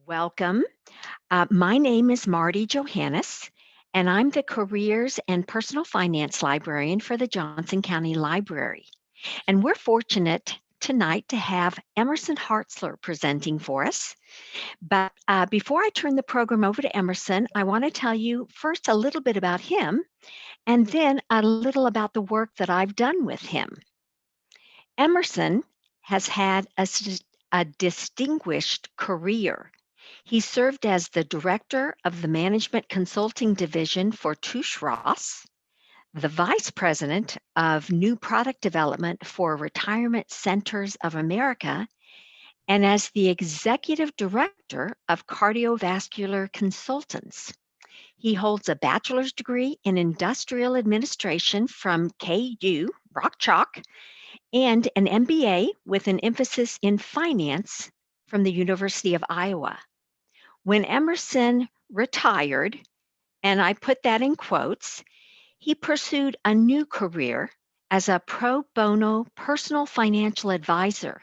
Welcome. My name is Marty Johannes, and I'm the Careers and Personal Finance Librarian for the Johnson County Library. And we're fortunate tonight to have Emerson Hartzler presenting for us. But before I turn the program over to Emerson, I want to tell you first a little bit about him and then a little about the work that I've done with him. Emerson has had a distinguished career. He served as the director of the Management Consulting Division for Touche Ross, the vice president of new product development for Retirement Centers of America, and as the executive director of cardiovascular consultants. He holds a bachelor's degree in industrial administration from KU, Rock Chalk, and an MBA with an emphasis in finance from the University of Iowa. When Emerson retired, and I put that in quotes, he pursued a new career as a pro bono personal financial advisor.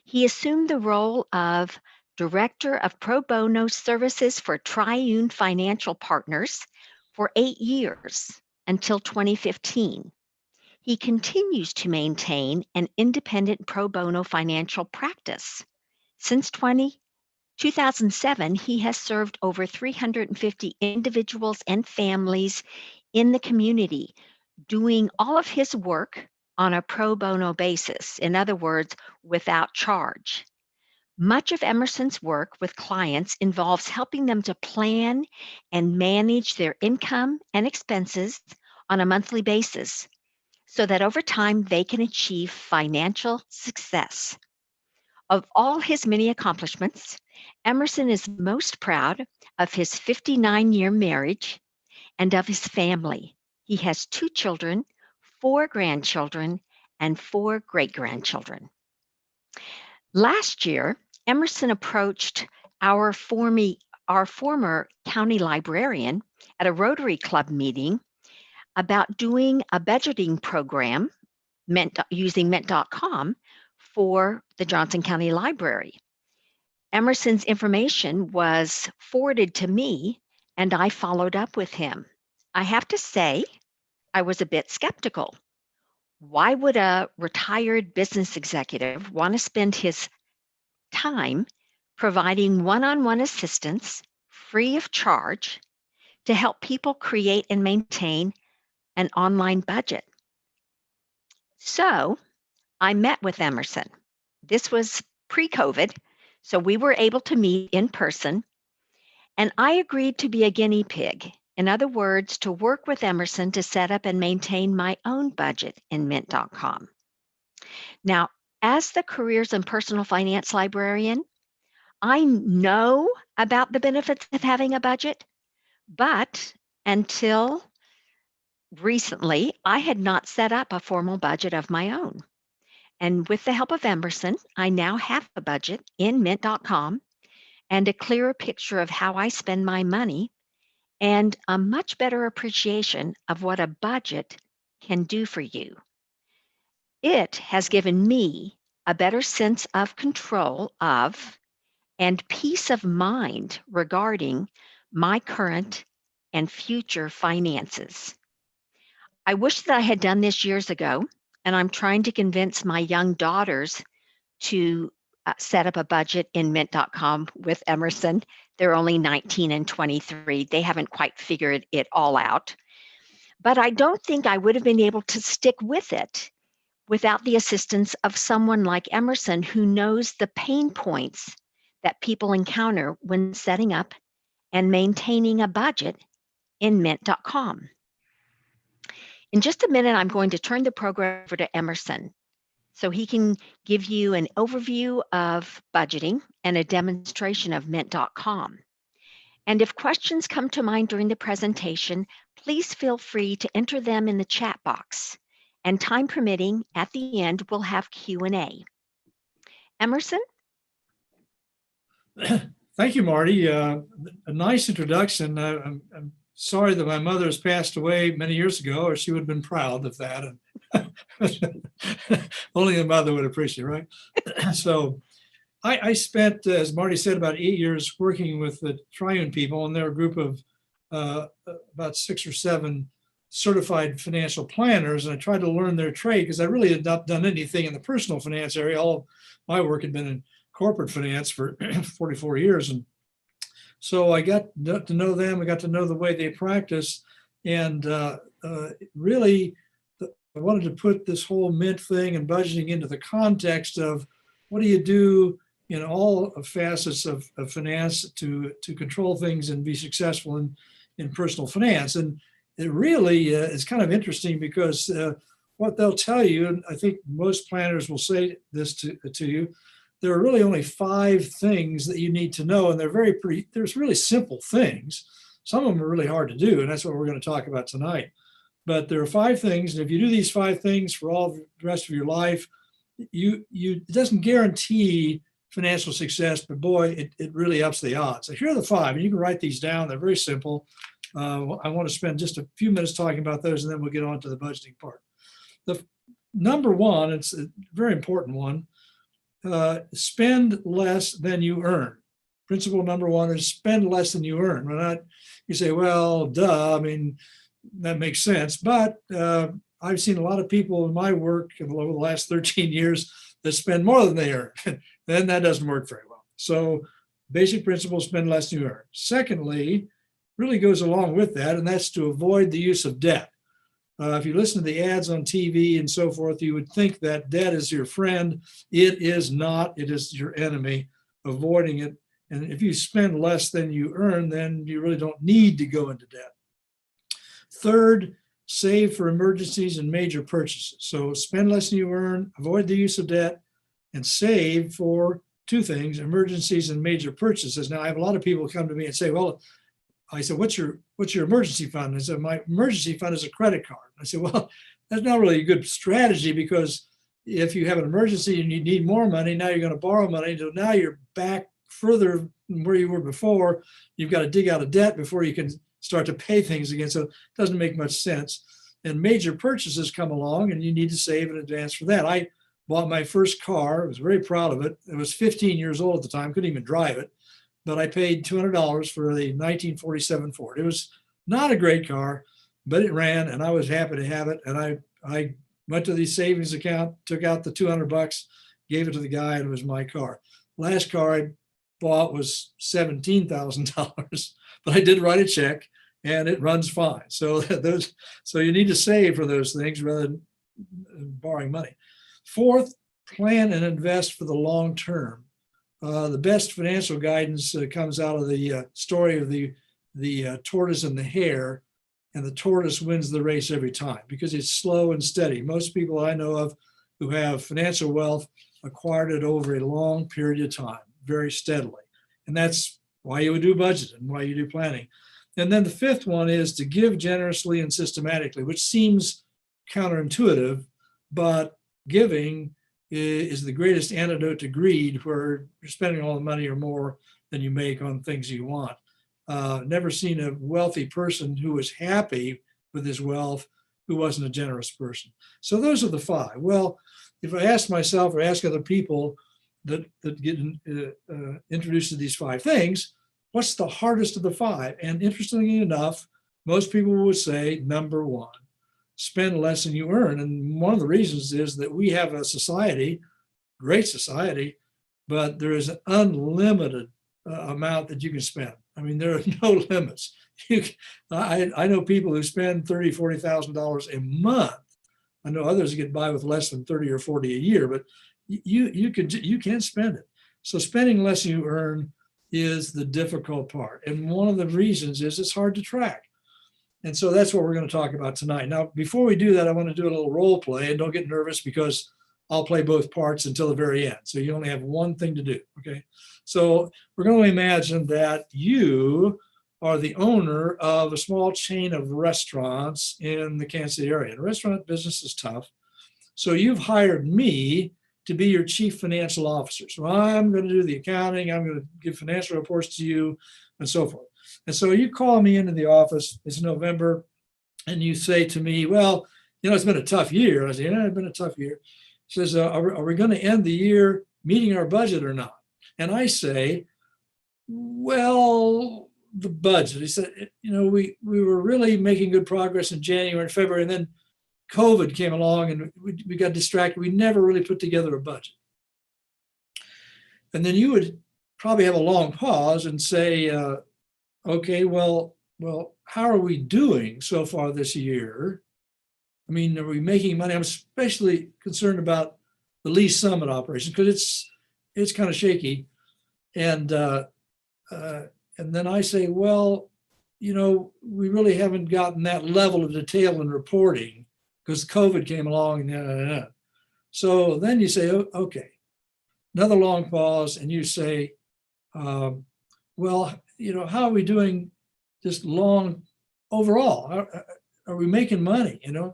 He assumed the role of Director of Pro Bono Services for Triune Financial Partners for 8 years until 2015. He continues to maintain an independent pro bono financial practice. Since 2007, he has served over 350 individuals and families in the community, doing all of his work on a pro bono basis, in other words, without charge. Much of Emerson's work with clients involves helping them to plan and manage their income and expenses on a monthly basis so that over time they can achieve financial success. Of all his many accomplishments, Emerson is most proud of his 59-year marriage and of his family. He has 2 children, 4 grandchildren, and 4 great-grandchildren. Last year, Emerson approached our former county librarian at a Rotary Club meeting about doing a budgeting program using Mint.com for the Johnson County Library. Emerson's information was forwarded to me, and I followed up with him. I have to say, I was a bit skeptical. Why would a retired business executive want to spend his time providing one-on-one assistance free of charge to help people create and maintain an online budget? So I met with Emerson. This was pre-COVID, so we were able to meet in person, and I agreed to be a guinea pig. In other words, to work with Emerson to set up and maintain my own budget in Mint.com. Now, as the Careers and Personal Finance Librarian, I know about the benefits of having a budget, but until recently, I had not set up a formal budget of my own. And with the help of Emerson, I now have a budget in Mint.com and a clearer picture of how I spend my money and a much better appreciation of what a budget can do for you. It has given me a better sense of control of and peace of mind regarding my current and future finances. I wish that I had done this years ago, and I'm trying to convince my young daughters to set up a budget in Mint.com with Emerson. They're only 19 and 23. They haven't quite figured it all out. But I don't think I would have been able to stick with it without the assistance of someone like Emerson, who knows the pain points that people encounter when setting up and maintaining a budget in Mint.com. In just a minute, I'm going to turn the program over to Emerson so he can give you an overview of budgeting and a demonstration of Mint.com. And if questions come to mind during the presentation, please feel free to enter them in the chat box. And time permitting, at the end, we'll have Q&A. Emerson? Thank you, Marty. A nice introduction. I'm sorry that my mother has passed away many years ago, or she would have been proud of that. Only a mother would appreciate, right? So I spent, as Marty said, about 8 years working with the Triune people, and they're a group of about 6 or 7 certified financial planners. And I tried to learn their trade because I really had not done anything in the personal finance area. All of my work had been in corporate finance for 44 years. And so I got to know them. I got to know the way they practice. And really, I wanted to put this whole mint thing and budgeting into the context of what do you do in all facets of finance to control things and be successful in personal finance. And it really is kind of interesting because what they'll tell you, and I think most planners will say this to you, there are really only 5 things that you need to know, and there's really simple things. Some of them are really hard to do, and that's what we're going to talk about tonight. But there are 5 things, and if you do these 5 things for all the rest of your life, it doesn't guarantee financial success, but boy, it really ups the odds. So here are the 5, and you can write these down. They're very simple. I want to spend just a few minutes talking about those, and then we'll get on to the budgeting part. The number 1, it's a very important one, spend less than you earn. Principle number 1 is spend less than you earn. You say, well, duh, I mean, that makes sense. But I've seen a lot of people in my work over the last 13 years that spend more than they earn. Then that doesn't work very well. So basic principle, spend less than you earn. Secondly, really goes along with that, and that's to avoid the use of debt. If you listen to the ads on TV and so forth, you would think that debt is your friend. It is not. It is your enemy. Avoiding it. And if you spend less than you earn, then you really don't need to go into debt. Third, save for emergencies and major purchases. So spend less than you earn, avoid the use of debt, and save for 2 things, emergencies and major purchases. Now, I have a lot of people come to me and say, well, I said, what's your emergency fund? I said, my emergency fund is a credit card. I said, well, that's not really a good strategy, because if you have an emergency and you need more money, now you're going to borrow money. So now you're back further than where you were before. You've got to dig out of debt before you can start to pay things again. So it doesn't make much sense. And major purchases come along and you need to save in advance for that. I bought my first car. I was very proud of it. It was 15 years old at the time, couldn't even drive it. But I paid $200 for the 1947 Ford. It was not a great car, but it ran, and I was happy to have it. And I went to the savings account, took out the $200, gave it to the guy, and it was my car. Last car I bought was $17,000, but I did write a check, and it runs fine. So you need to save for those things rather than borrowing money. Fourth, plan and invest for the long term. The best financial guidance comes out of the story of the tortoise and the hare, and the tortoise wins the race every time because it's slow and steady. Most people I know of who have financial wealth acquired it over a long period of time, very steadily. And that's why you would do budgeting and why you do planning. And then the 5th one is to give generously and systematically, which seems counterintuitive, but giving is the greatest antidote to greed, where you're spending all the money or more than you make on things you want. Never seen a wealthy person who was happy with his wealth who wasn't a generous person. So those are the 5. Well, if I ask myself or ask other people that get introduced to these 5 things, what's the hardest of the 5? And interestingly enough, most people would say number 1. Spend less than you earn. And one of the reasons is that we have a society, great society, but there is an unlimited amount that you can spend. I mean, there are no limits. I know people who spend $30,000, $40,000 a month. I know others get by with less than 30 or 40 a year, but you can spend it. So spending less than you earn is the difficult part. And one of the reasons is it's hard to track. And so that's what we're going to talk about tonight. Now, before we do that, I want to do a little role play, and don't get nervous because I'll play both parts until the very end. So you only have one thing to do, okay? So we're going to imagine that you are the owner of a small chain of restaurants in the Kansas City area. The restaurant business is tough. So you've hired me to be your chief financial officer. So I'm going to do the accounting, I'm going to give financial reports to you, and so forth. And so you call me into the office, it's November, and you say to me, well, it's been a tough year. I say, yeah, it's been a tough year. He says, are we going to end the year meeting our budget or not? And I say, well, the budget. He said, we were really making good progress in January and February, and then COVID came along and we got distracted. We never really put together a budget. And then you would probably have a long pause and say, okay, well, how are we doing so far this year? I mean, are we making money? I'm especially concerned about the Lee Summit operation because it's kind of shaky. And then I say, well, we really haven't gotten that level of detail in reporting because COVID came along. And So then you say, okay, another long pause, and you say, well, how are we doing just long overall? Are we making money, And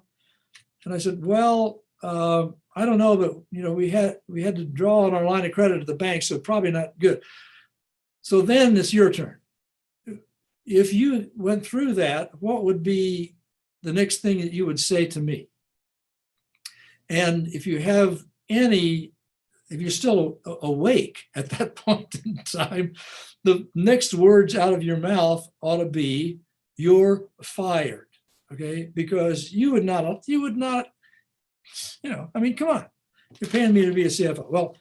I said, well, I don't know, but we had to draw on our line of credit at the bank, so probably not good. So then it's your turn. If you went through that, what would be the next thing that you would say to me? And if you're still awake at that point in time, the next words out of your mouth ought to be, "You're fired." Okay, because you would not, I mean, come on, you're paying me to be a CFO. Well,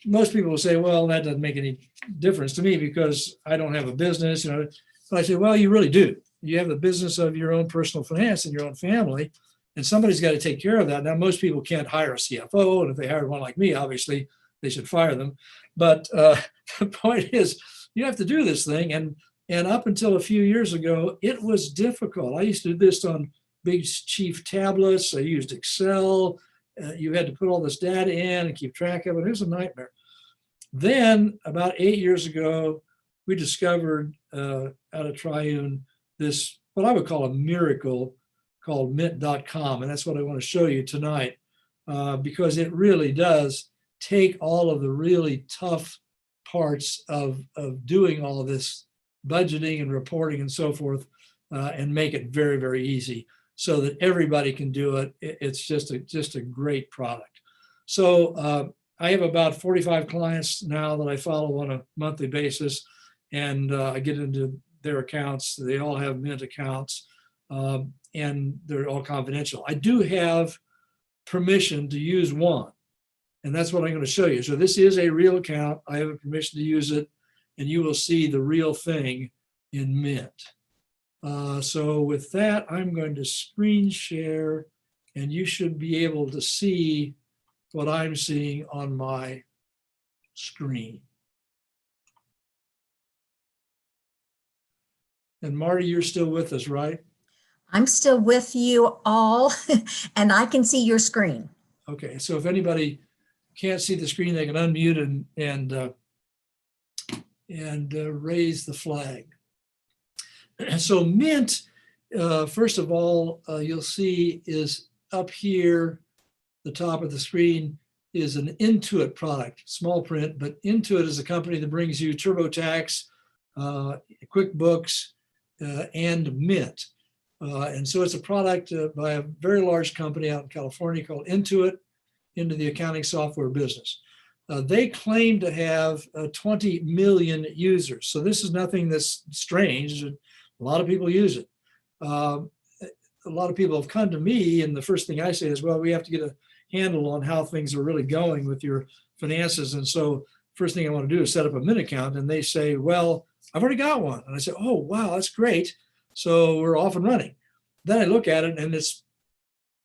most people will say, well, that doesn't make any difference to me because I don't have a business, But I say, well, you really do. You have the business of your own personal finance and your own family, and somebody's got to take care of that. Now, most people can't hire a CFO, and if they hire one like me, obviously they should fire them. But the point is, you have to do this thing, and up until a few years ago, it was difficult. I used to do this on big chief tablets. I used Excel. You had to put all this data in and keep track of it. It was a nightmare. Then about 8 years ago, we discovered out of Triune this, what I would call a miracle called mint.com. And that's what I want to show you tonight because it really does take all of the really tough parts of doing all of this budgeting and reporting and so forth and make it very, very easy so that everybody can do it. It's just a great product. So I have about 45 clients now that I follow on a monthly basis, and I get into their accounts. They all have Mint accounts, and they're all confidential. I do have permission to use one, and that's what I'm going to show you. So this is a real account. I have a permission to use it, and you will see the real thing in Mint. So with that, I'm going to screen share, and you should be able to see what I'm seeing on my screen. And Marty, you're still with us, right? I'm still with you all, and I can see your screen. Okay, so if anybody can't see the screen, they can unmute and raise the flag. So Mint, first of all, you'll see is up here, the top of the screen is an Intuit product, small print, but Intuit is a company that brings you TurboTax, QuickBooks, and Mint. And so it's a product by a very large company out in California called Intuit into the accounting software business. They claim to have 20 million users. So this is nothing that's strange. A lot of people use it. A lot of people have come to me, and the first thing I say is, well, we have to get a handle on how things are really going with your finances. And so first thing I want to do is set up a Mint account. And they say, well, I've already got one. And I say, oh, wow, that's great. So we're off and running. Then I look at it, and it's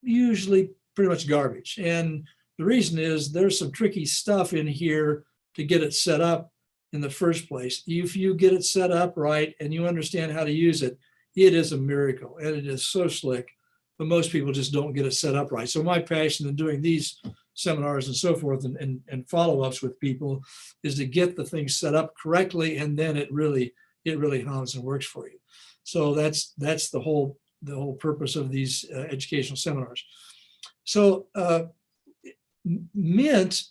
usually pretty much garbage. And the reason is there's some tricky stuff in here to get it set up in the first place. If you get it set up right and you understand how to use it, it is a miracle, and it is so slick. But most people just don't get it set up right. So my passion in doing these seminars and so forth and follow-ups with people is to get the thing set up correctly, and then it really hums and works for you. So that's the whole purpose of these educational seminars. So Mint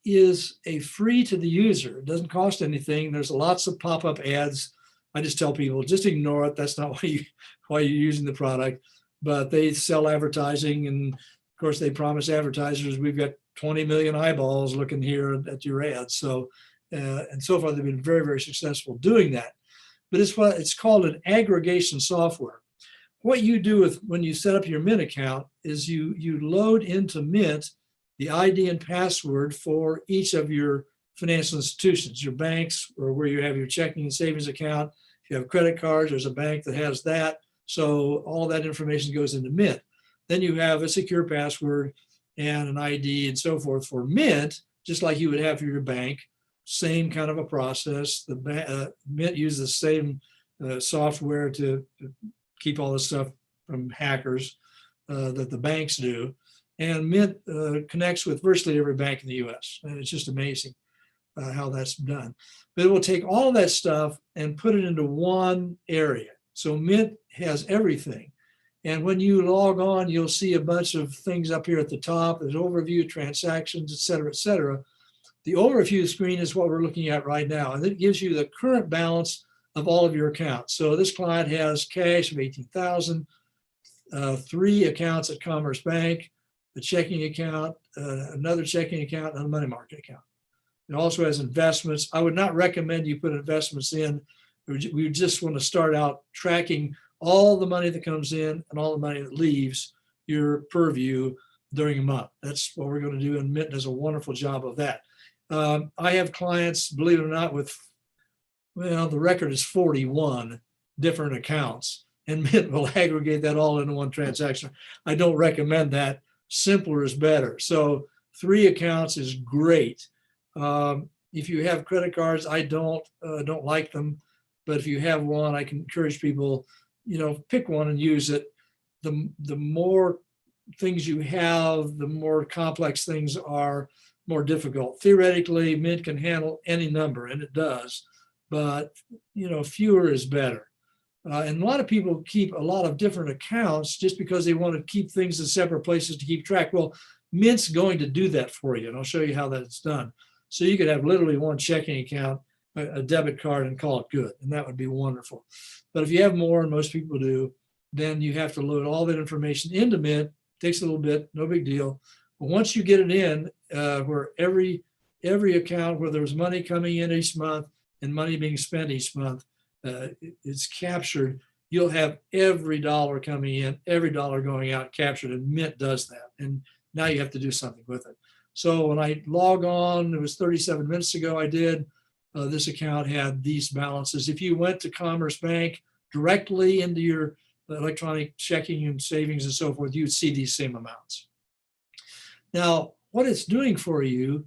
is a free to the user. It doesn't cost anything. There's lots of pop-up ads. I just tell people, just ignore it. That's not why you're using the product. But they sell advertising, and of course they promise advertisers, we've got 20 million eyeballs looking here at your ads. So and so far they've been very, very successful doing that. But it's called an aggregation software. What you do when you set up your Mint account is you load into Mint the ID and password for each of your financial institutions, your banks, or where you have your checking and savings account. If you have credit cards, there's a bank that has that. So all that information goes into Mint. Then you have a secure password and an ID and so forth for Mint, just like you would have for your bank. Same kind of a process. The Mint uses the same software to keep all this stuff from hackers that the banks do. And Mint connects with virtually every bank in the US. And it's just amazing how that's done. But it will take all of that stuff and put it into one area. So Mint has everything. And when you log on, you'll see a bunch of things up here at the top. There's overview, transactions, et cetera, et cetera. The overview screen is what we're looking at right now. And it gives you the current balance of all of your accounts. So this client has cash of $18,000, 3 accounts at Commerce Bank, a checking account, another checking account, and a money market account. It also has investments. I would not recommend you put investments in. We just want to start out tracking all the money that comes in and all the money that leaves your purview during a month. That's what we're going to do, and Mint does a wonderful job of that. I have clients, believe it or not, with, well, the record is 41 different accounts, and Mint will aggregate that all into one transaction. I don't recommend that. Simpler is better. So 3 accounts is great. If you have credit cards, I don't like them, but if you have one, I can encourage people, pick one and use it. The more things you have, the more complex things are, more difficult. Theoretically, Mint can handle any number, and it does, but fewer is better. And a lot of people keep a lot of different accounts just because they want to keep things in separate places to keep track. Well, Mint's going to do that for you, and I'll show you how that's done. So you could have literally one checking account, a debit card, and call it good, and that would be wonderful. But if you have more, and most people do, then you have to load all that information into Mint. It takes a little bit, no big deal. But once you get it in, where every account where there's money coming in each month and money being spent each month is captured, you'll have every dollar coming in, every dollar going out captured, and Mint does that. And now you have to do something with it. So when I log on, it was 37 minutes ago I did, this account had these balances. If you went to Commerce Bank directly into your electronic checking and savings and so forth, you'd see these same amounts. Now, what it's doing for you,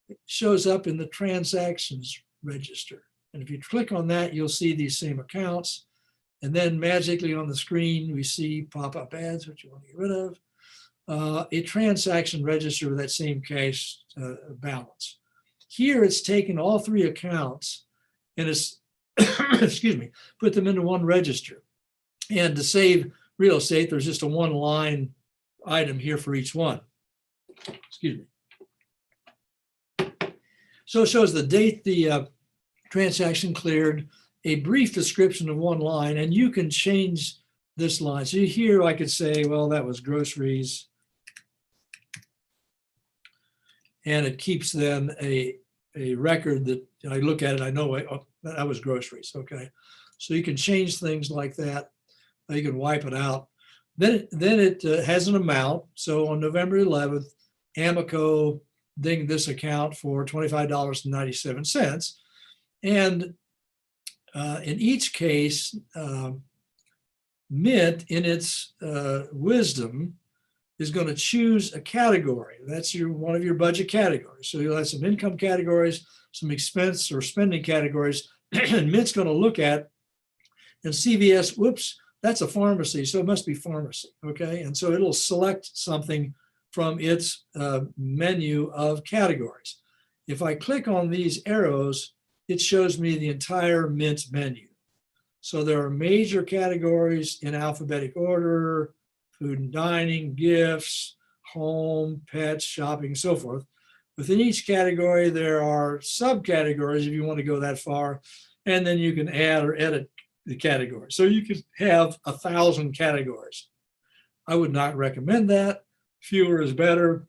it shows up in the transactions register. And if you click on that, you'll see these same accounts. And then magically on the screen, we see pop-up ads, which you want to get rid of, a transaction register with that same cash balance. Here, it's taken all 3 accounts and it's, excuse me, put them into one register. And to save real estate, there's just a 1-line item here for each one. Excuse me. So it shows the date the transaction cleared, a brief description of 1 line, and you can change this line. So here I could say, well, that was groceries. And it keeps then a record that I look at it, I know that was groceries, okay? So you can change things like that. You can wipe it out. Then it has an amount. So on November 11th, Amoco dinged this account for $25.97. And in each case, Mint, in its wisdom, is going to choose a category. That's one of your budget categories. So you'll have some income categories, some expense or spending categories, and Mint's going to look at, and CVS, whoops, that's a pharmacy, so it must be pharmacy, okay? And so it'll select something from its menu of categories. If I click on these arrows, it shows me the entire Mint menu. So there are major categories in alphabetic order: food and dining, gifts, home, pets, shopping, so forth. Within each category, there are subcategories if you want to go that far, and then you can add or edit the category. So you could have 1,000 categories. I would not recommend that. Fewer is better.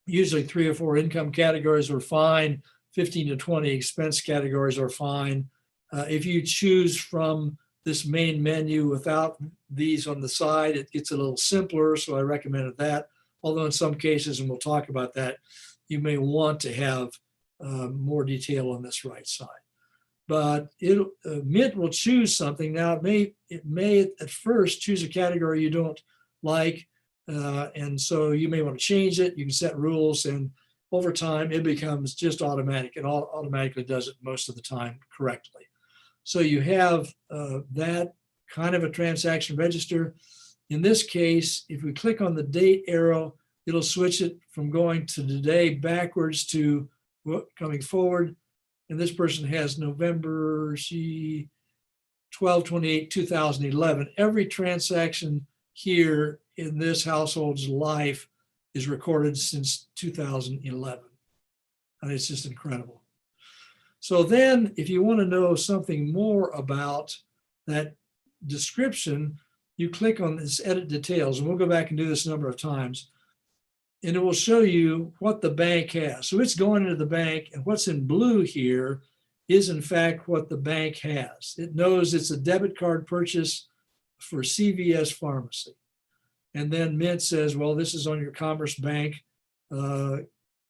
Usually 3 or 4 income categories are fine. 15 to 20 expense categories are fine. If you choose from this main menu without these on the side, it gets a little simpler, so I recommended that. Although in some cases, and we'll talk about that, you may want to have more detail on this right side. But Mint will choose something. Now it may at first choose a category you don't like, and so you may want to change it. You can set rules, and over time it becomes just automatic. It automatically does it most of the time correctly. So you have that kind of a transaction register. In this case, if we click on the date arrow, it'll switch it from going to today backwards to coming forward. And this person has November 12/28/2011. Every transaction here in this household's life is recorded since 2011. And it's just incredible. So then if you want to know something more about that description, you click on this edit details, and we'll go back and do this a number of times, and it will show you what the bank has. So it's going into the bank, and what's in blue here is in fact what the bank has. It knows it's a debit card purchase for CVS Pharmacy. And then Mint says, well, this is on your Commerce Bank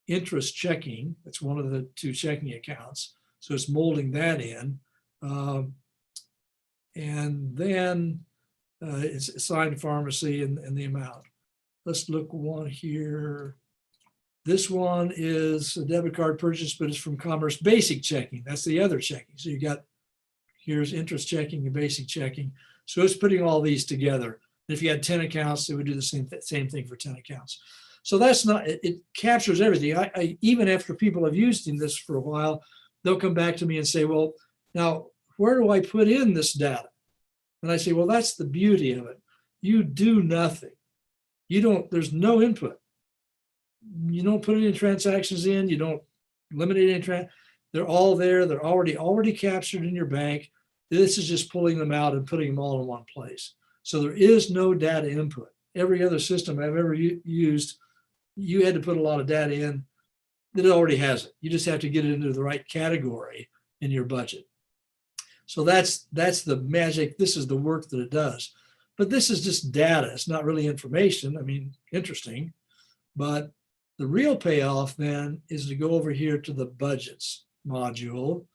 interest checking. That's one of the two checking accounts. So it's molding that in. And then it's assigned pharmacy and the amount. Let's look one here. This one is a debit card purchase, but it's from Commerce Basic Checking. That's the other checking. So you got, here's interest checking and basic checking. So it's putting all these together. And if you had 10 accounts, it would do the same thing for 10 accounts. So that's not, it captures everything. I even after people have used this for a while, they'll come back to me and say, well, now where do I put in this data? And I say, well, that's the beauty of it. You do nothing. You don't, there's no input. You don't put any transactions in, you don't eliminate any they're all there, they're already captured in your bank. This is just pulling them out and putting them all in one place. So there is no data input. Every other system I've ever used, you had to put a lot of data in. It already has it. You just have to get it into the right category in your budget. So that's the magic. This is the work that it does. But this is just data. It's not really information. I mean, interesting. But the real payoff then is to go over here to the budgets module.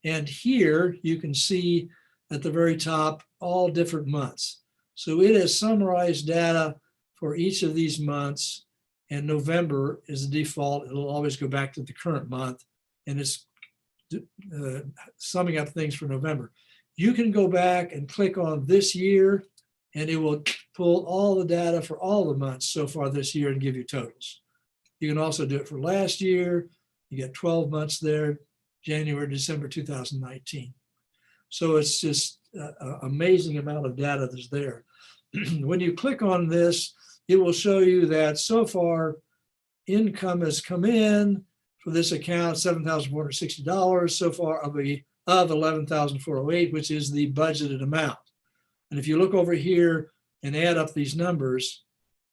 And here you can see at the very top all different months. So it has summarized data for each of these months, and November is the default. It'll always go back to the current month, and it's summing up things for November. You can go back and click on this year, and it will pull all the data for all the months so far this year and give you totals. You can also do it for last year. You get 12 months there, January, December 2019. So it's just an amazing amount of data that's there. When you click on this, it will show you that so far income has come in for this account, $7,460 so far of $11,408, which is the budgeted amount. And if you look over here and add up these numbers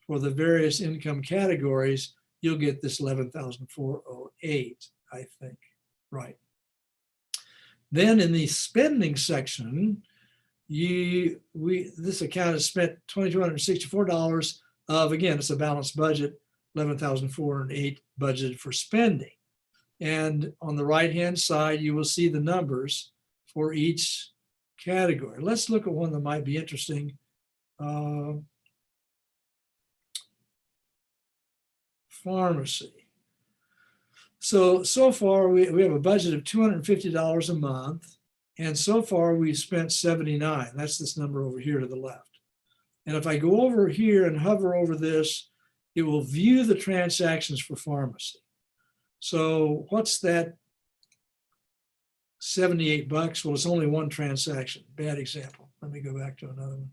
for the various income categories, you'll get this 11,408, I think, right. Then in the spending section, this account has spent $2,264 of, again, it's a balanced budget, 11,408 budgeted for spending. And on the right-hand side, you will see the numbers for each category. Let's look at one that might be interesting. Pharmacy. So far we have a budget of $250 a month, and so far we've spent $79. That's this number over here to the left. And if I go over here and hover over this, it will view the transactions for pharmacy. So what's that? 78 bucks. Well, it's only one transaction. Bad example. Let me go back to another one.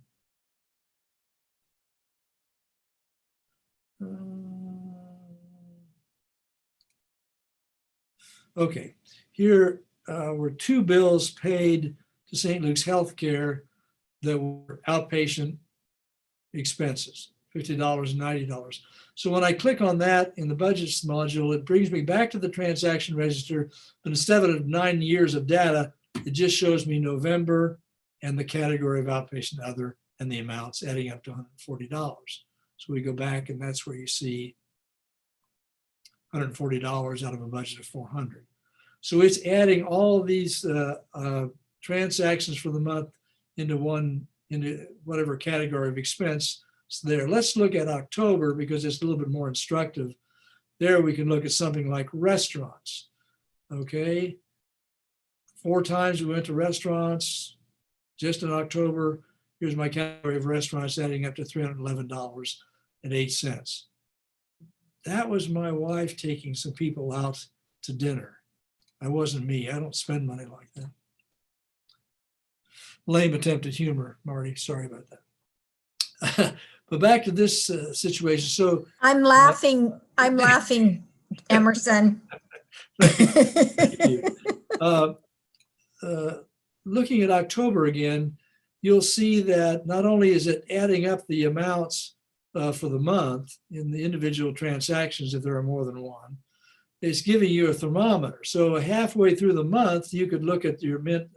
Okay, here were two bills paid to St. Luke's Healthcare that were outpatient expenses. $50 and $90. So when I click on that in the budgets module, it brings me back to the transaction register, but instead of 9 years of data, it just shows me November and the category of outpatient other and the amounts adding up to $140. So we go back and that's where you see $140 out of a budget of 400. So it's adding all of these transactions for the month into whatever category of expense is there. Let's look at October because it's a little bit more instructive. There we can look at something like restaurants. Okay. 4 times we went to restaurants just in October. Here's my category of restaurants adding up to $311.08. That was my wife taking some people out to dinner. That wasn't me. I don't spend money like that. Lame attempt at humor, Marty. Sorry about that. But back to this situation. So I'm laughing, Emerson. thank you. Looking at October again, you'll see that not only is it adding up the amounts for the month in the individual transactions, if there are more than one, it's giving you a thermometer. So halfway through the month, you could look at your Mint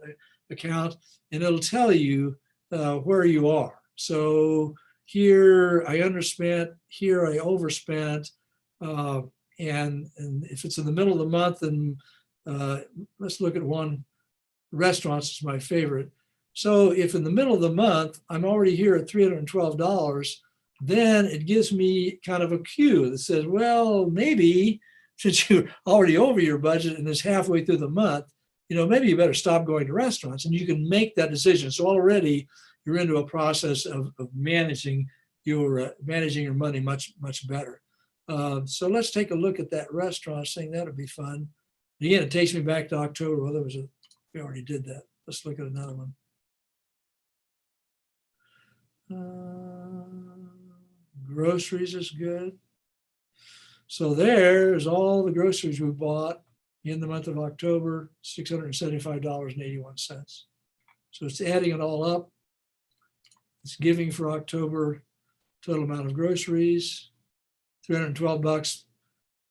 account and it'll tell you where you are. So here I underspent, here I overspent, and if it's in the middle of the month, then let's look at one. Restaurants is my favorite. So if in the middle of the month, I'm already here at $312, then it gives me kind of a cue that says, well, maybe since you're already over your budget and it's halfway through the month, maybe you better stop going to restaurants, and you can make that decision. So already you're into a process of managing your money much, much better. So let's take a look at that restaurant thing. That'll be fun. Again, it takes me back to October. Well, we already did that. Let's look at another one. Groceries is good. So there's all the groceries we bought in the month of October, $675.81. So it's adding it all up. It's giving for October total amount of groceries, $312.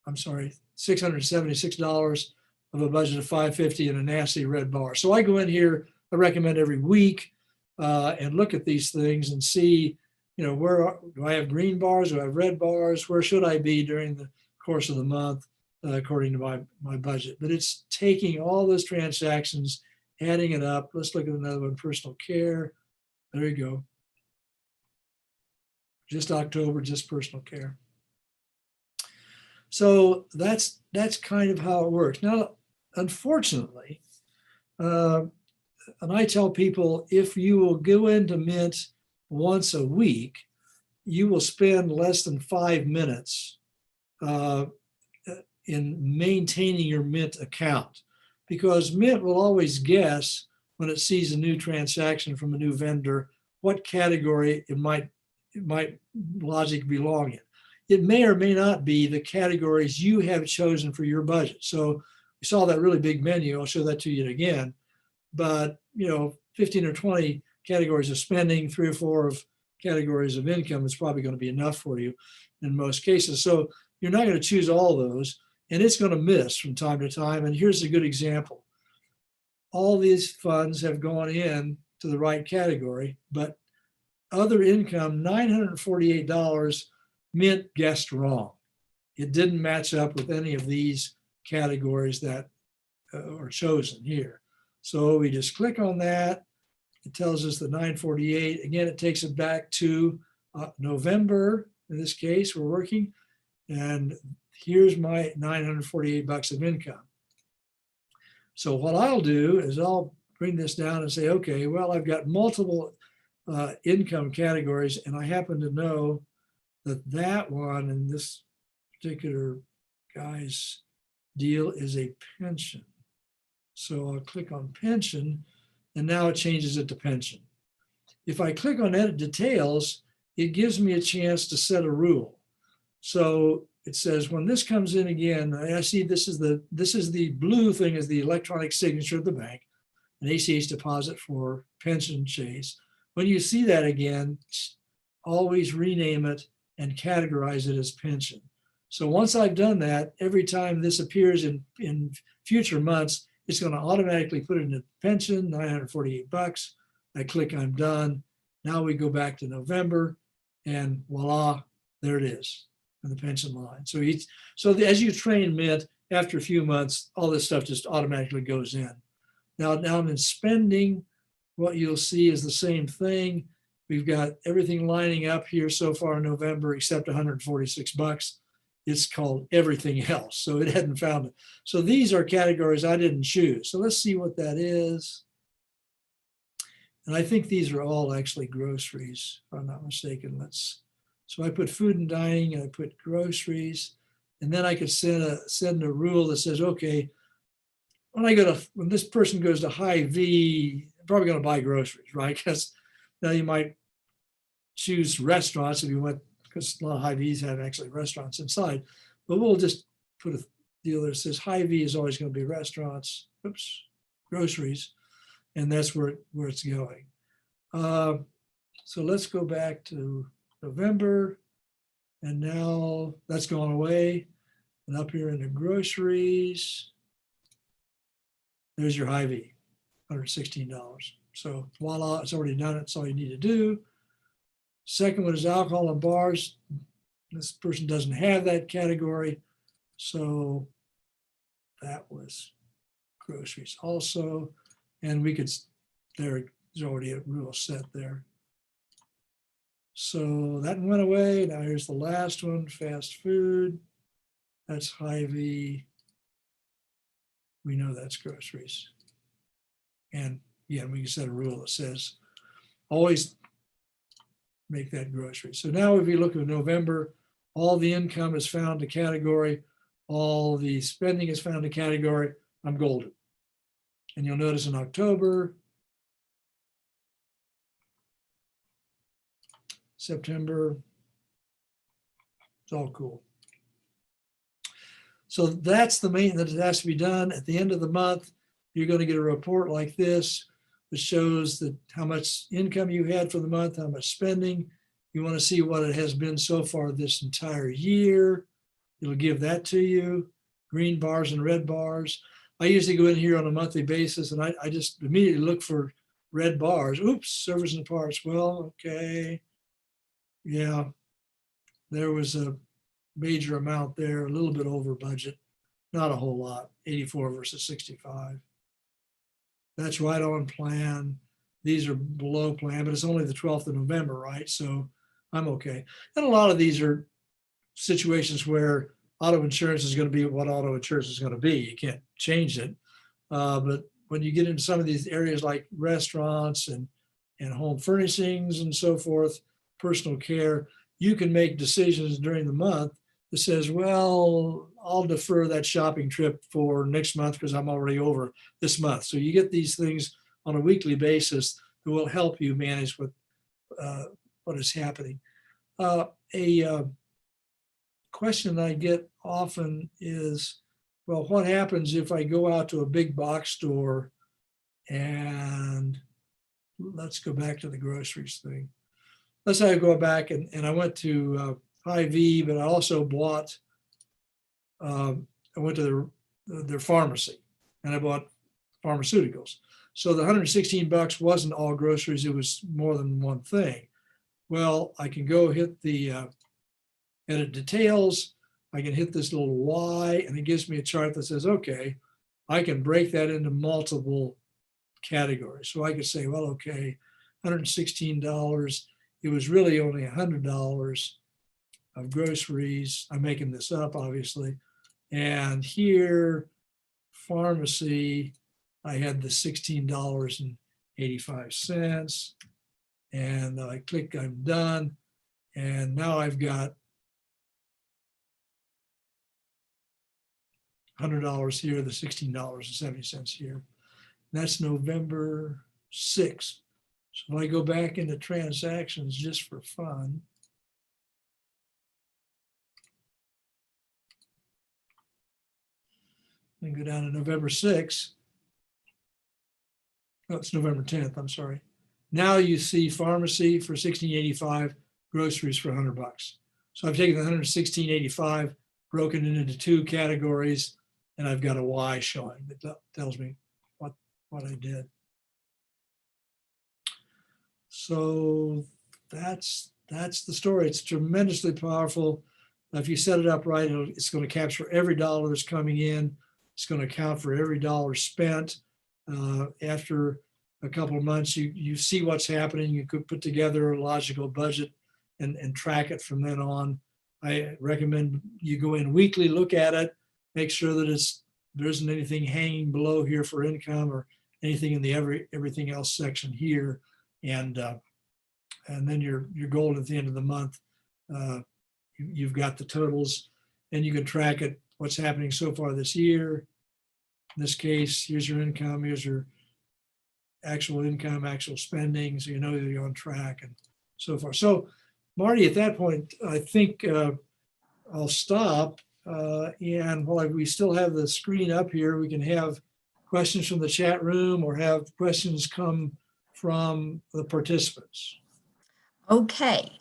I'm sorry, $676 of a budget of $550 and a nasty red bar. So I go in here, I recommend every week and look at these things and see, where do I have green bars? Do I have red bars? Where should I be during the course of the month according to my budget? But it's taking all those transactions, adding it up. Let's look at another one, personal care. There you go. Just October, just personal care. So that's kind of how it works. Now, unfortunately, and I tell people, if you will go into Mint once a week, you will spend less than 5 minutes in maintaining your Mint account, because Mint will always guess when it sees a new transaction from a new vendor what category it might logically belong in. It may or may not be the categories you have chosen for your budget. So we saw that really big menu. I'll show that to you again. But 15 or 20 categories of spending, 3 or 4 of categories of income is probably going to be enough for you in most cases. So you're not going to choose all those, and it's going to miss from time to time. And here's a good example. All these funds have gone in to the right category, but other income, $948, Mint guessed wrong. It didn't match up with any of these categories that are chosen here. So we just click on that. It tells us the 948. Again, it takes it back to November. In this case, we're working. And here's my $948 of income. So what I'll do is I'll bring this down and say, okay, well, I've got multiple income categories, and I happen to know that one in this particular guy's deal is a pension. So I'll click on pension, and now it changes it to pension. If I click on edit details, it gives me a chance to set a rule. So it says when this comes in again, I see this is the blue thing is the electronic signature of the bank, an ACH deposit for pension chase. When you see that again, always rename it and categorize it as pension. So once I've done that, every time this appears in future months, it's going to automatically put it in a pension, 948 bucks. I click I'm done. Now we go back to November and voila, there it is in the pension line. So as you train Mint, after a few months, all this stuff just automatically goes in. Now down in spending, what you'll see is the same thing. We've got everything lining up here so far in November except 146 bucks. It's called everything else. So it hadn't found it. So these are categories I didn't choose. So let's see what that is. And I think these are all actually groceries, if I'm not mistaken. So I put food and dining and I put groceries. And then I could send a rule that says, okay, when this person goes to high V, I'm probably going to buy groceries, right? Because now you might choose restaurants if you want, because a lot of high Vs have actually restaurants inside. But we'll just put a deal that says high V is always going to be restaurants, groceries, and that's where it's going. So let's go back to November, and now that's gone away. And up here in the groceries, there's your high V, $116. So voila, it's already done it. That's all you need to do. Second one is alcohol and bars. This person doesn't have that category. So that was groceries also. And we could, there's already a rule set there. So that one went away. Now here's the last one, fast food. That's high V. We know that's groceries. And yeah, we can set a rule that says always make that grocery. So now if you look at November, all the income is found a category, all the spending is found a category. I'm golden. And you'll notice in October, September, it's all cool. So that's the maintenance that has to be done. At the end of the month, you're going to get a report like this, which shows that how much income you had for the month, how much spending. You want to see what it has been so far this entire year. It'll give that to you, green bars and red bars. I usually go in here on a monthly basis and I just immediately look for red bars. Oops, servers and parts. Well, okay. Yeah, there was a major amount there, a little bit over budget, not a whole lot, 84 versus 65. That's right on plan. These are below plan, but it's only the 12th of November, right? So I'm okay. And a lot of these are situations where auto insurance is going to be what auto insurance is going to be. You can't change it. But when you get into some of these areas like restaurants and home furnishings and so forth, personal care, you can make decisions during the month that says, well, I'll defer that shopping trip for next month because I'm already over this month. So you get these things on a weekly basis that will help you manage what is happening. A question I get often is, well, what happens if I go out to a big box store and let's go back to the groceries thing. Let's say I go back and I went to Hy-Vee, but I also bought, I went to their pharmacy and I bought pharmaceuticals. So the 116 bucks wasn't all groceries, it was more than one thing. Well, I can go hit the edit details. I can hit this little Y and it gives me a chart that says, okay, I can break that into multiple categories. So I could say, well, okay, $116. It was really only $100 of groceries. I'm making this up, obviously. And here, pharmacy, I had the $16.85. And I click, I'm done. And now I've got $100 here, the $16.70 here. That's November 6th. So if I go back into transactions just for fun, and go down to November 6th. No, it's November 10th, I'm sorry. Now you see pharmacy for $16.85, groceries for $100. So I've taken the $116.85, broken it into two categories, and I've got a Y showing that tells me what I did. So that's the story. It's tremendously powerful. If you set it up right, it's going to capture every dollar that's coming in. It's going to account for every dollar spent. After a couple of months, you see what's happening. You could put together a logical budget and track it from then on. I recommend you go in weekly, look at it, make sure that there isn't anything hanging below here for income or anything in the everything else section here, and then you're golden at the end of the month. You've got the totals, and you can track it, what's happening so far this year. In this case, here's your income, here's your actual income, actual spending, so you know that you're on track and so far. So, Marty, at that point, I think I'll stop. And while we still have the screen up here, we can have questions from the chat room or have questions come from the participants. Okay.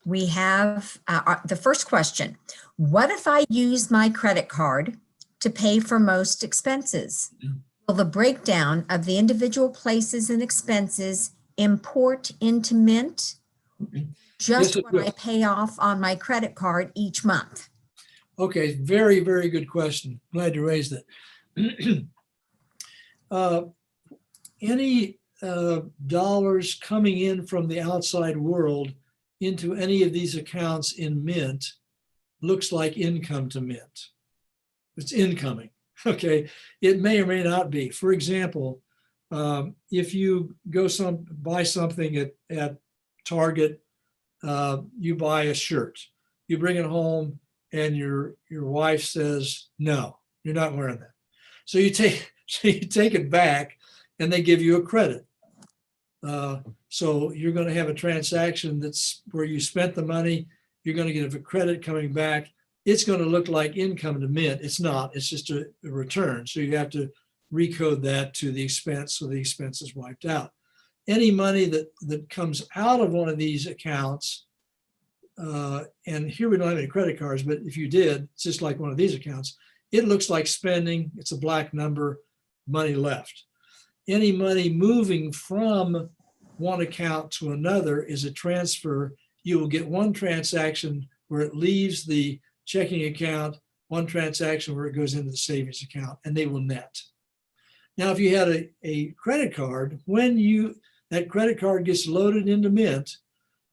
We have the first question. What if I use my credit card to pay for most expenses? Will the breakdown of the individual places and expenses import into Mint just Yes, what I pay off on my credit card each month? Okay, very, very good question. Glad you raised it. Any dollars coming in from the outside world into any of these accounts in Mint looks like income to Mint. It's incoming. Okay, it may or may not be. For example, if you go buy something at Target, you buy a shirt, you bring it home, and your wife says, "No, you're not wearing that." So you take it back, and they give you a credit. So you're going to have a transaction that's where you spent the money. You're going to get a credit coming back. It's going to look like income to Mint. It's not. It's just a return. So you have to recode that to the expense, so the expense is wiped out. Any money that comes out of one of these accounts, and here we don't have any credit cards, but if you did, it's just like one of these accounts, it looks like spending. It's a black number, money left. Any money moving from one account to another is a transfer. You will get one transaction where it leaves the checking account, one transaction where it goes into the savings account, and they will net. Now, if you had a credit card, when that credit card gets loaded into Mint,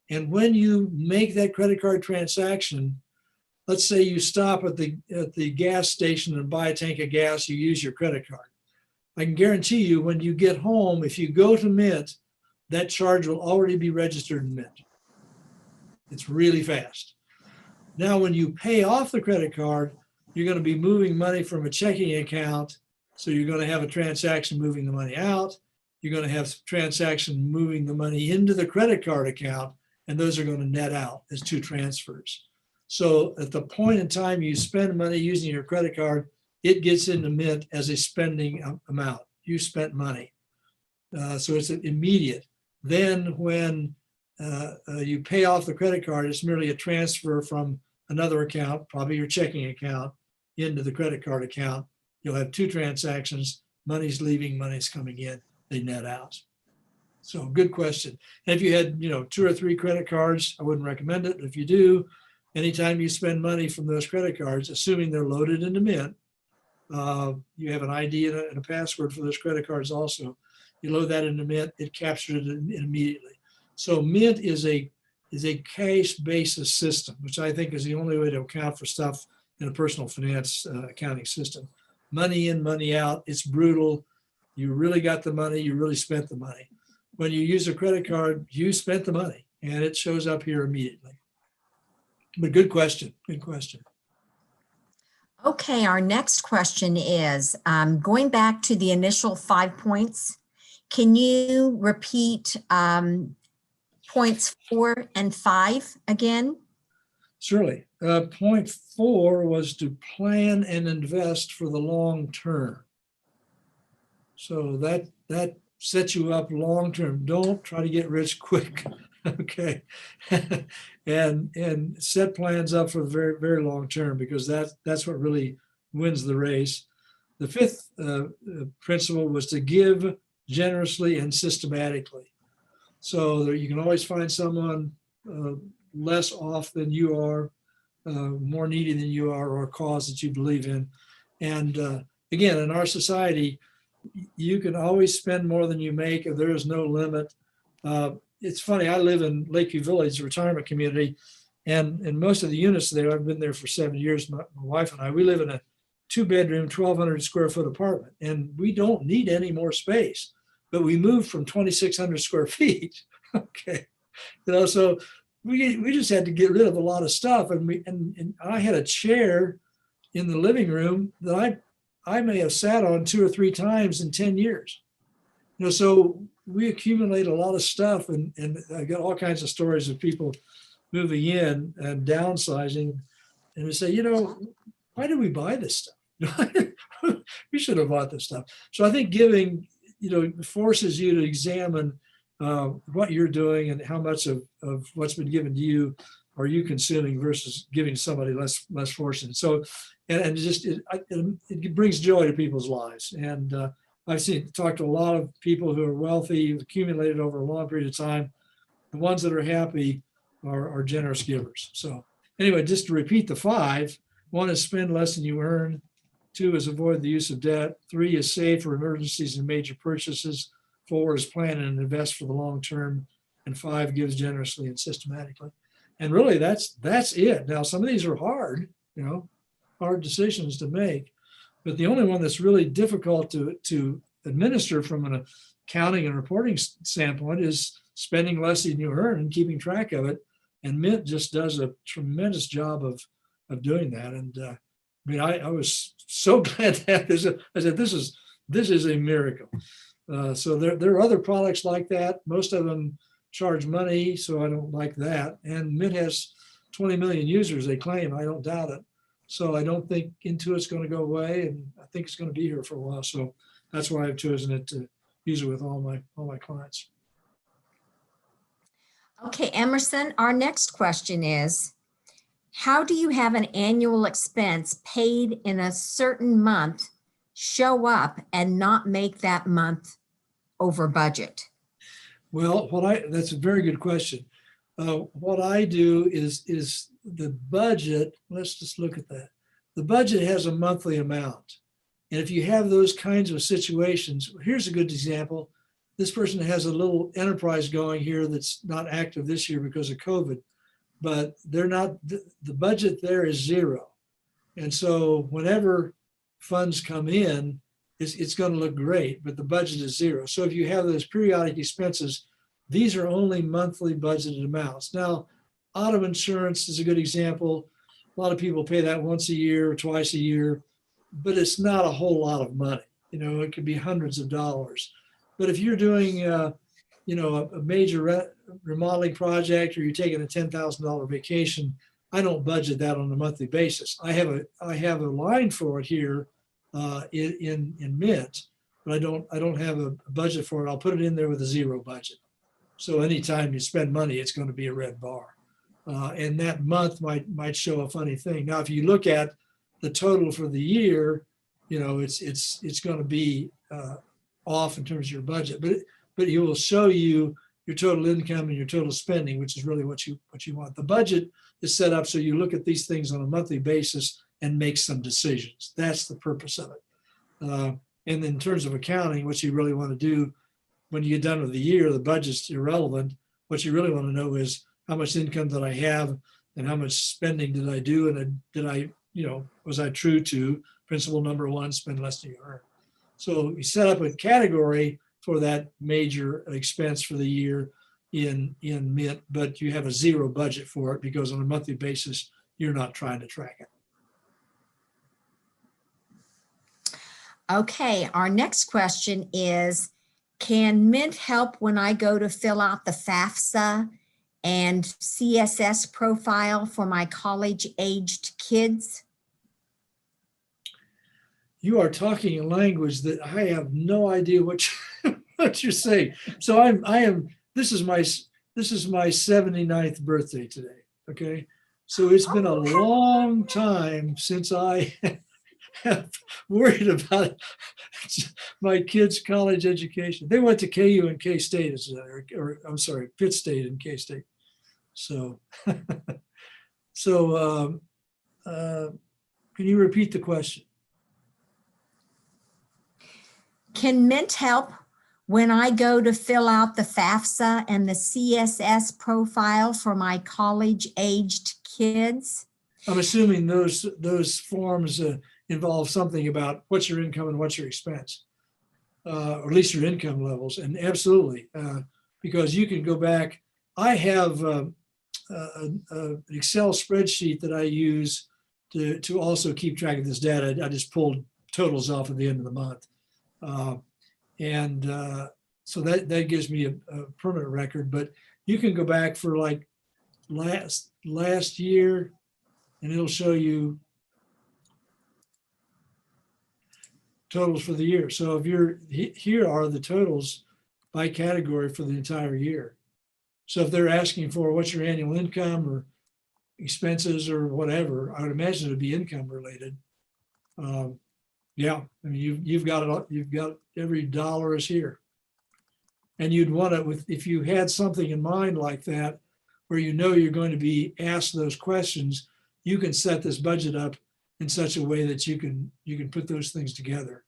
and when you make that credit card transaction, let's say you stop at the gas station and buy a tank of gas, you use your credit card. I can guarantee you when you get home, if you go to Mint, that charge will already be registered in Mint. It's really fast. Now, when you pay off the credit card, you're going to be moving money from a checking account. So you're going to have a transaction moving the money out. You're going to have a transaction moving the money into the credit card account, and those are going to net out as two transfers. So at the point in time you spend money using your credit card, it gets into Mint as a spending amount. You spent money. So it's immediate. Then when you pay off the credit card, it's merely a transfer from another account, probably your checking account, into the credit card account. You'll have two transactions, money's leaving, money's coming in, they net out. So good question. And if you had, 2 or 3 credit cards, I wouldn't recommend it. If you do, anytime you spend money from those credit cards, assuming they're loaded into Mint, you have an ID and a password for those credit cards also. You load that into Mint, it captures it immediately. So Mint is a cash basis system, which I think is the only way to account for stuff in a personal finance accounting system. Money in, money out. It's brutal. You really got the money. You really spent the money. When you use a credit card, you spent the money, and it shows up here immediately. But good question. Good question. Okay, our next question is going back to the initial 5 points. Can you repeat points 4 and 5 again? Certainly. Point 4 was to plan and invest for the long term. So that sets you up long term. Don't try to get rich quick. Okay. And set plans up for the very, very long term, because that's what really wins the race. The fifth principle was to give generously and systematically. So that you can always find someone less off than you are, more needy than you are, or a cause that you believe in. And again, in our society, you can always spend more than you make, and there is no limit. It's funny, I live in Lakeview Village, a retirement community, and in most of the units there, I've been there for 7 years, my wife and I, we live in a 2-bedroom, 1,200 square foot apartment, and we don't need any more space, but we moved from 2,600 square feet. Okay. So we just had to get rid of a lot of stuff. And I had a chair in the living room that I may have sat on 2 or 3 times in 10 years. So we accumulate a lot of stuff, and I got all kinds of stories of people moving in and downsizing, and they say, why did we buy this stuff? We should have bought this stuff. So I think giving, forces you to examine what you're doing and how much of what's been given to you are you consuming versus giving somebody less fortunate. So, and it brings joy to people's lives. And I've talked to a lot of people who are wealthy, who've accumulated over a long period of time. The ones that are happy are generous givers. So anyway, just to repeat the 5, 1 is spend less than you earn. 2 is avoid the use of debt. 3 is save for emergencies and major purchases. 4 is plan and invest for the long term. And 5 gives generously and systematically. And really that's it. Now, some of these are hard, hard decisions to make. But the only one that's really difficult to administer from an accounting and reporting standpoint is spending less than you earn and keeping track of it. And Mint just does a tremendous job of doing that. And I was so glad to have this. I said, this is a miracle. So there are other products like that. Most of them charge money, so I don't like that. And Mint has 20 million users, they claim. I don't doubt it. So I don't think Intuit's going to go away, and I think it's going to be here for a while. So that's why I've chosen it to use it with all my clients. Okay, Emerson, our next question is, how do you have an annual expense paid in a certain month show up and not make that month over budget? Well, that's a very good question. What I do is the budget. Let's just look at that. The budget has a monthly amount. And if you have those kinds of situations, here's a good example. This person has a little enterprise going here that's not active this year because of COVID, but the budget there is 0. And so whenever funds come in, it's going to look great, but the budget is 0. So if you have those periodic expenses, these are only monthly budgeted amounts. Now, auto insurance is a good example. A lot of people pay that once a year or twice a year, but it's not a whole lot of money. It could be hundreds of dollars. But if you're doing, a major remodeling project, or you're taking a $10,000 vacation, I don't budget that on a monthly basis. I have a line for it here in Mint, but I don't have a budget for it. I'll put it in there with a 0 budget. So anytime you spend money, it's going to be a red bar. And that month might show a funny thing. Now, if you look at the total for the year, it's going to be off in terms of your budget, but it will show you your total income and your total spending, which is really what you want. The budget is set up so you look at these things on a monthly basis and make some decisions. That's the purpose of it. And in terms of accounting, what you really want to do when you get done with the year, the budget's irrelevant. What you really want to know is how much income did I have and how much spending did I do, and was I true to principle number 1, spend less than you earn. So you set up a category for that major expense for the year in Mint, but you have a 0 budget for it because on a monthly basis, you're not trying to track it. Okay, our next question is, can Mint help when I go to fill out the FAFSA and CSS profile for my college-aged kids? You are talking a language that I have no idea what you're saying. So this is this is my 79th birthday today. Okay. So it's been a long time since I have worried about my kids' college education. They went to KU and K-State, or I'm sorry, Pitt State and K-State. So, so can you repeat the question? Can Mint help when I go to fill out the FAFSA and the CSS profile for my college-aged kids? I'm assuming those forms involve something about what's your income and what's your expense, or at least your income levels. And absolutely, because you can go back. I have an Excel spreadsheet that I use to also keep track of this data. I just pulled totals off at the end of the month. So that gives me a permanent record, but you can go back for like last year and it'll show you totals for the year. So if here are the totals by category for the entire year. So if they're asking for what's your annual income or expenses or whatever, I would imagine it would be income related. Yeah, I mean, you've got it. You've got every dollar is here, and you'd want it if you had something in mind like that, where you know you're going to be asked those questions. You can set this budget up in such a way that you can put those things together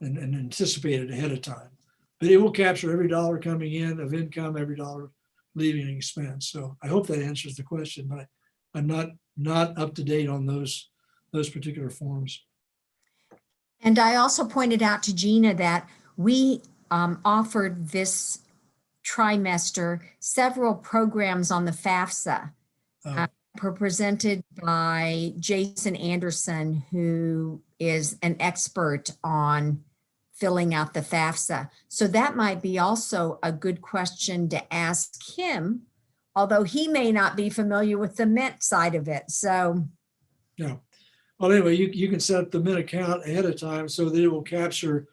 and anticipate it ahead of time. But it will capture every dollar coming in of income, every dollar leaving expense. So I hope that answers the question, but I'm not up to date on those particular forms. And I also pointed out to Gina that we offered this trimester several programs on the FAFSA presented by Jason Anderson, who is an expert on filling out the FAFSA. So that might be also a good question to ask him, although he may not be familiar with the Mint side of it. So yeah. Well, anyway, you can set up the Mint account ahead of time so that it will capture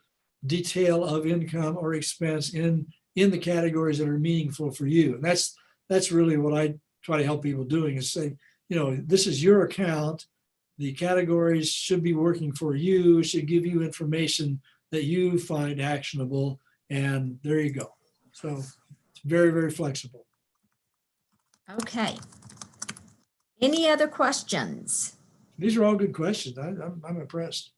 detail of income or expense in the categories that are meaningful for you. And that's really what I try to help people doing is say, this is your account. The categories should be working for you, should give you information that you find actionable. And there you go. So it's very, very flexible. okay. Any other questions? These are all good questions. I'm impressed.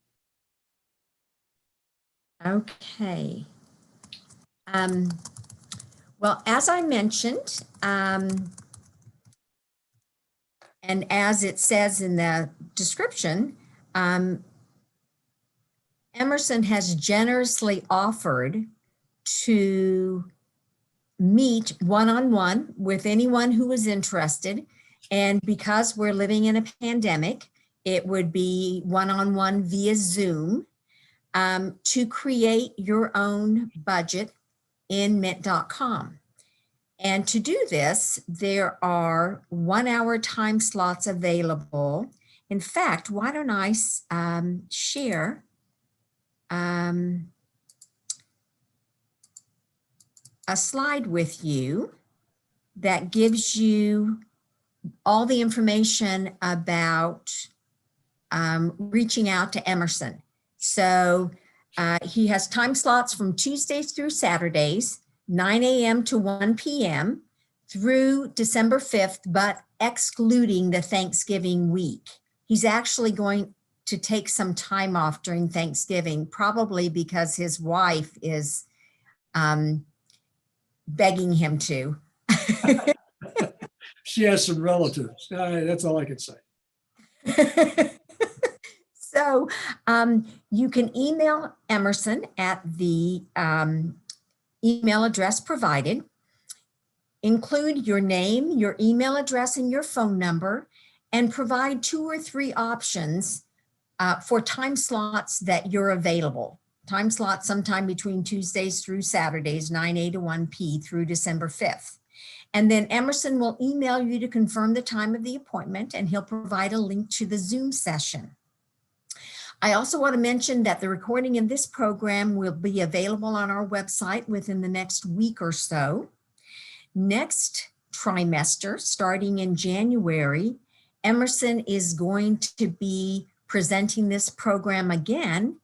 Okay. Well, as I mentioned, and as it says in the description, Emerson has generously offered to meet one-on-one with anyone who is interested. And because we're living in a pandemic, it would be one-on-one via Zoom to create your own budget in mint.com. And to do this, there are 1 hour time slots available. In fact, why don't I share a slide with you that gives you all the information about reaching out to Emerson. So he has time slots from Tuesdays through Saturdays, 9 a.m. to 1 p.m. through December 5th, but excluding the Thanksgiving week. He's actually going to take some time off during Thanksgiving, probably because his wife is begging him to. She has some relatives. That's all I can say. So you can email Emerson at the email address provided. Include your name, your email address, and your phone number, and provide 2 or 3 options for time slots that you're available. Time slots sometime between Tuesdays through Saturdays, 9 a to 1 p through December 5th. And then Emerson will email you to confirm the time of the appointment, and he'll provide a link to the Zoom session. I also want to mention that the recording of this program will be available on our website within the next week or so. next trimester, starting in January, Emerson is going to be presenting this program again,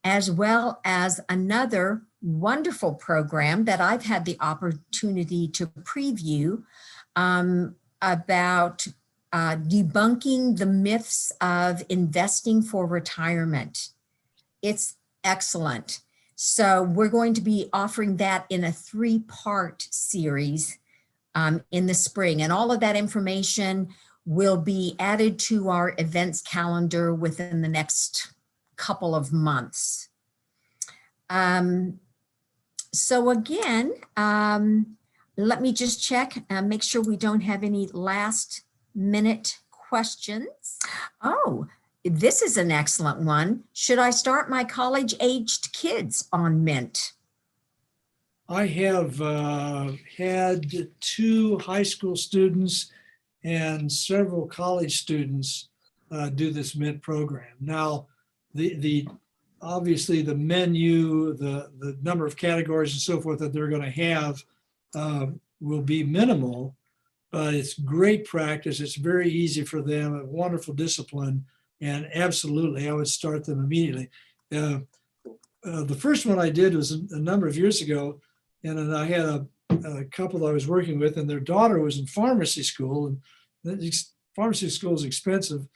as well as another wonderful program that I've had the opportunity to preview about debunking the myths of investing for retirement. It's excellent. So we're going to be offering that in a 3-part series in the spring. And all of that information will be added to our events calendar within the next couple of months. So again, let me just check and make sure we don't have any last minute questions. Oh, this is an excellent one. Should I start my college-aged kids on Mint? I have had 2 high school students and several college students do this Mint program. Now, obviously the menu, the number of categories and so forth that they're going to have will be minimal, but it's great practice. It's very easy for them, a wonderful discipline, and absolutely, I would start them immediately. The first one I did was a number of years ago, and then I had a couple I was working with, and their daughter was in pharmacy school, and pharmacy school is expensive.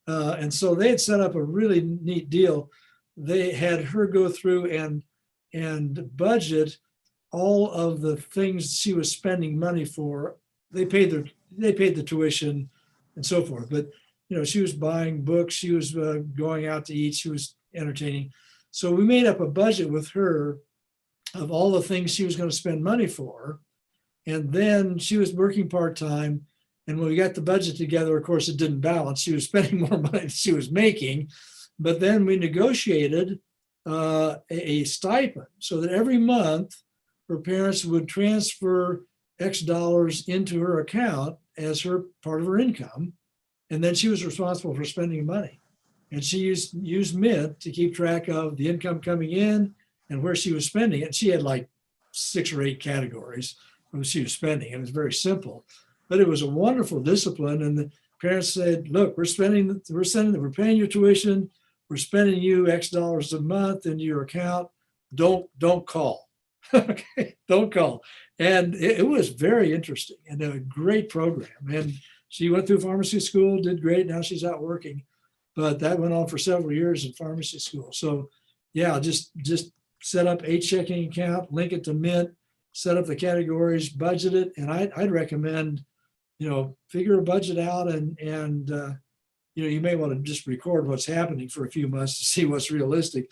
And so they had set up a really neat deal. They had her go through and budget all of the things she was spending money for. They paid the tuition and so forth. But she was buying books, she was going out to eat, she was entertaining. So we made up a budget with her of all the things she was going to spend money for. And then she was working part-time. And when we got the budget together, of course, it didn't balance. She was spending more money than she was making. But then we negotiated a stipend so that every month her parents would transfer X dollars into her account as her part of her income. And then she was responsible for spending money. And she used Mint to keep track of the income coming in and where she was spending it. She had like 6 or 8 categories where she was spending. It was very simple, but it was a wonderful discipline. And the parents said, look, we're paying your tuition. We're spending you X dollars a month into your account. Don't call. Okay, don't call. And it was very interesting and a great program. And she went through pharmacy school, did great. Now she's out working, but that went on for several years in pharmacy school. So yeah, just set up a checking account, link it to Mint, set up the categories, budget it. And I'd recommend, figure a budget out and you may want to just record what's happening for a few months to see what's realistic,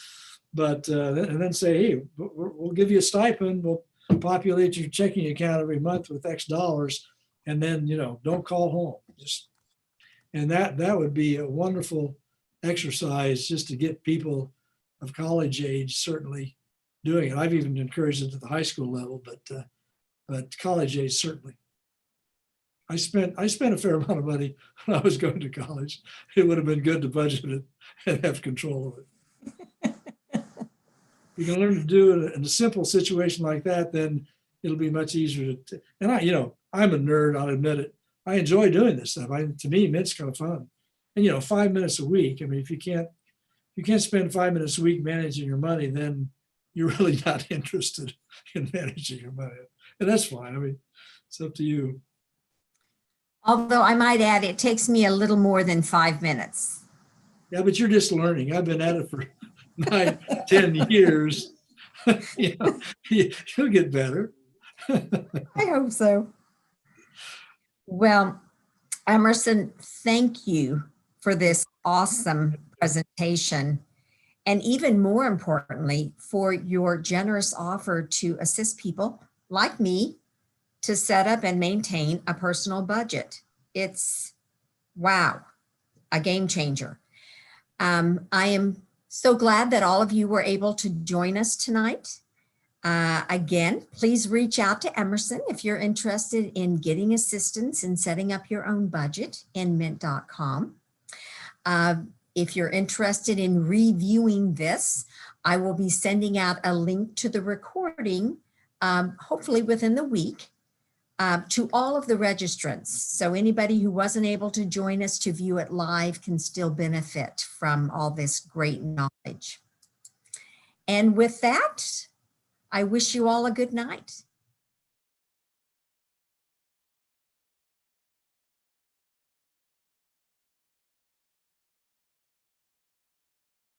but and then say, hey, we'll give you a stipend. We'll populate your checking account every month with X dollars, and then don't call home. And that would be a wonderful exercise just to get people of college age certainly doing it. I've even encouraged it to the high school level, but college age certainly. I spent a fair amount of money when I was going to college. It would have been good to budget it and have control of it. You can learn to do it in a simple situation like that, then it'll be much easier to. And I'm a nerd, I'll admit it. I enjoy doing this stuff. To me, Mint's kind of fun. And 5 minutes a week. I mean, if you can't spend 5 minutes a week managing your money, then you're really not interested in managing your money. And that's fine. I mean, it's up to you. Although I might add, it takes me a little more than 5 minutes. Yeah, but you're just learning. I've been at it for 9, 10 years. You'll get better. I hope so. Well, Emerson, thank you for this awesome presentation. And even more importantly, for your generous offer to assist people like me to set up and maintain a personal budget. It's, wow, a game changer. I am so glad that all of you were able to join us tonight. Again, please reach out to Emerson if you're interested in getting assistance in setting up your own budget in mint.com. If you're interested in reviewing this, I will be sending out a link to the recording, hopefully within the week. to all of the registrants. So anybody who wasn't able to join us to view it live can still benefit from all this great knowledge. And with that, I wish you all a good night.